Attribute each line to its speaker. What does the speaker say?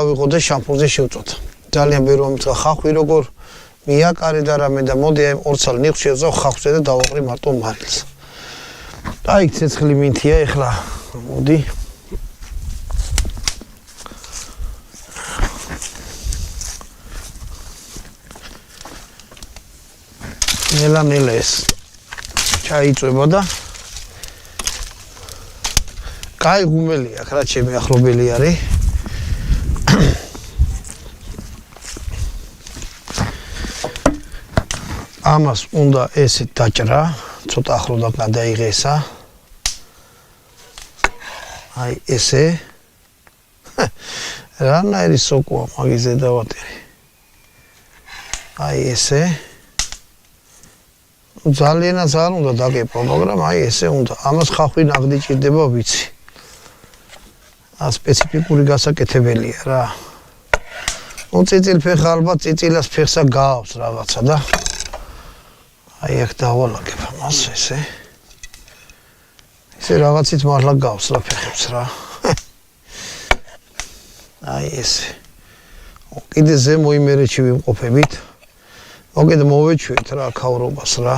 Speaker 1: ავიღო და შამპურზე შევწოთ. ძალიან ბევრი მომიწყა ხახვი როგორ მიაკარე და რამე და მოდი აი 2 წელი ნიხს შევწავ ხახვზე და დავაყრი მარტო მარილს. და იქ ცეცხლი მინთია ეხლა მოდი ნელა ეს ჩაიწვება და კაი გუმელი აქ რა ჩემი ახლობელი არის ამას უნდა ესე დაჭრა ცოტა ახლოდან გადაიღესა აი ესე რანაირი სოკოა მაგის ზედავატერი აი ესე ძალიან უნდა დაგეპო მაგრამ აი ესე უნდა ამას ხახვი ნაღდი ჭირდება ვიცი ა სპეციფიკური გასაკეთებელია რა წიწილფეხა ალბათ წიწილას ფეხსა გაავს რაღაცა და აი აქ დავალაგებ ამას ესე რაღაცით მართლა გავს რა ფეხებს რა აი ესე კიდე ზემო იმერეთში ვიმყოფებით მოგეთ მოვეჩვით რა ქავრობას რა